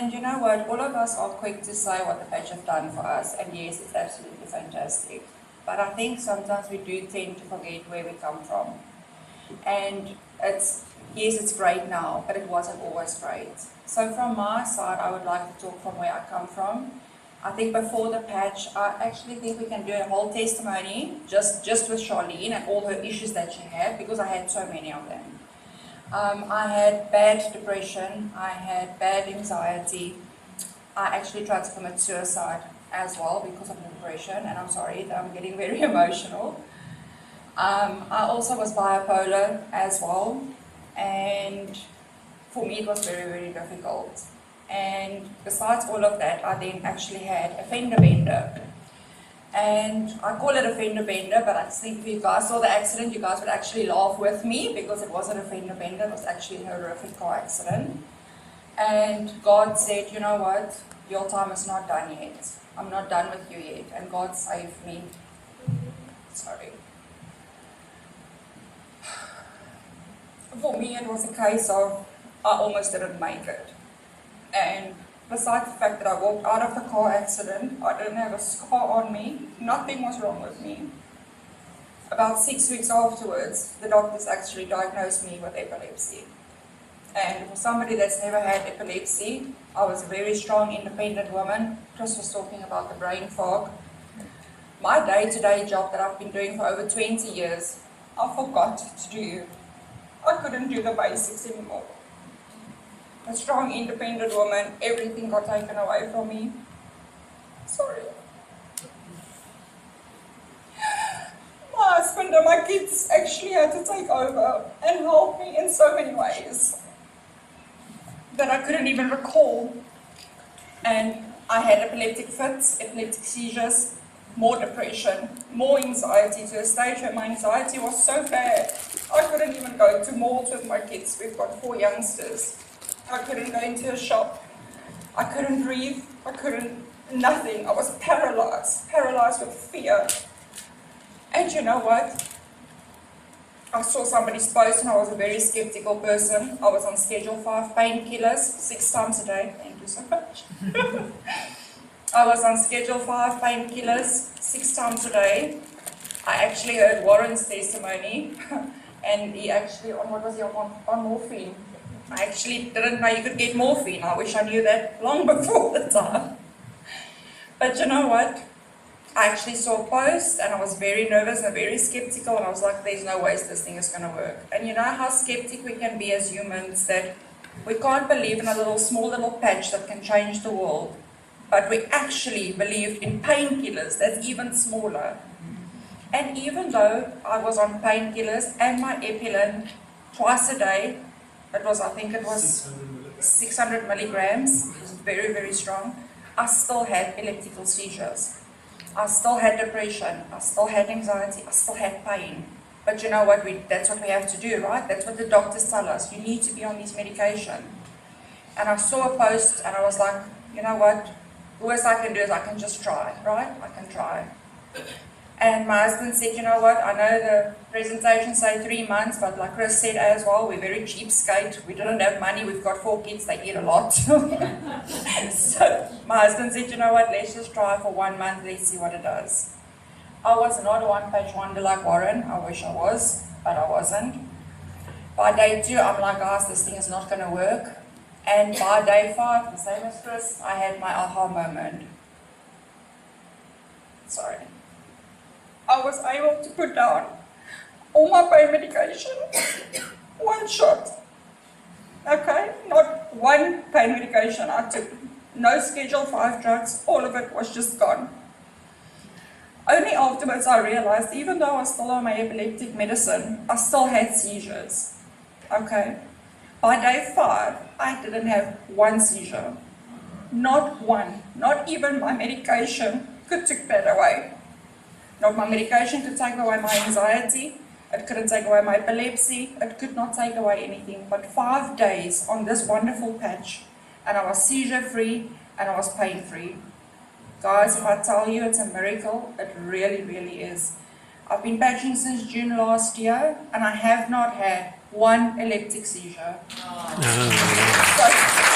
And you know what, all of us are quick to say what the patch have done for us, and yes, it's absolutely fantastic. But I think sometimes we do tend to forget where we come from. And yes, it's great now, but it wasn't always great. So from my side, I would like to talk from where I come from. I think before the patch, I actually think we can do a whole testimony just with Charlene and all her issues that she had, because I had so many of them. I had bad depression, I had bad anxiety. I actually tried to commit suicide as well because of depression, and I'm sorry that I'm getting very emotional. I also was bipolar as well, and for me it was very, very difficult. And besides all of that, I then actually had a fender bender. And I call it a fender bender, but I think if you guys saw the accident, you guys would actually laugh with me, because it wasn't a fender bender, it was actually a horrific car accident. And God said, you know what, your time is not done yet. I'm not done with you yet. And God saved me. Sorry. For me, it was a case of I almost didn't make it. And besides the fact that I walked out of the car accident, I didn't have a scar on me, nothing was wrong with me. About 6 weeks afterwards, the doctors actually diagnosed me with epilepsy. And for somebody that's never had epilepsy, I was a very strong, independent woman. Chris was talking about the brain fog. My day-to-day job that I've been doing for over 20 years, I forgot to do. I couldn't do the basics anymore. A strong, independent woman, everything got taken away from me. Sorry. My husband and my kids actually had to take over and help me in so many ways that I couldn't even recall. And I had epileptic fits, epileptic seizures, more depression, more anxiety, to a stage where my anxiety was so bad, I couldn't even go to malls with my kids. We've got 4 youngsters. I couldn't go into a shop. I couldn't breathe. I couldn't, nothing. I was paralyzed with fear. And you know what? I saw somebody's post and I was a very skeptical person. I was on schedule 5 painkillers 6 times a day. Thank you so much. I was on schedule 5 painkillers 6 times a day. I actually heard Warren's testimony, and he actually, what was he on morphine? I actually didn't know you could get morphine. I wish I knew that long before the time. But you know what? I actually saw a post and I was very nervous and very skeptical, and I was like, there's no way this thing is going to work. And you know how skeptic we can be as humans, that we can't believe in a small little patch that can change the world. But we actually believed in painkillers that's even smaller. And even though I was on painkillers and my Epilin twice a day, I think it was 600 milligrams, it was very, very strong, I still had epileptical seizures. I still had depression, I still had anxiety, I still had pain. But you know what, that's what we have to do, right? That's what the doctors tell us, you need to be on this medication. And I saw a post and I was like, you know what, the worst I can do is I can just try, right? I can try. And my husband said, you know what, I know the presentation say 3 months, but like Chris said as well, we're very cheapskate. We don't have money, we've got 4 kids, they eat a lot. So my husband said, you know what, let's just try for 1 month, let's see what it does. I was not a one-page wonder like Warren, I wish I was, but I wasn't. By day 2, I'm like, guys, this thing is not going to work. And by day 5, the same as Chris, I had my aha moment. Sorry. I was able to put down all my pain medication, 1 shot. Okay, not 1 pain medication I took. No schedule 5 drugs, all of it was just gone. Only afterwards I realized, even though I was still on my epileptic medicine, I still had seizures. Okay. By day 5, I didn't have 1 seizure. Not 1. Not even my medication could take that away. Not my medication could take away my anxiety. It couldn't take away my epilepsy. It could not take away anything. But 5 days on this wonderful patch, and I was seizure-free and I was pain-free. Guys, if I tell you it's a miracle, it really, really is. I've been patching since June last year, and I have not had 1 epileptic seizure. Oh. So,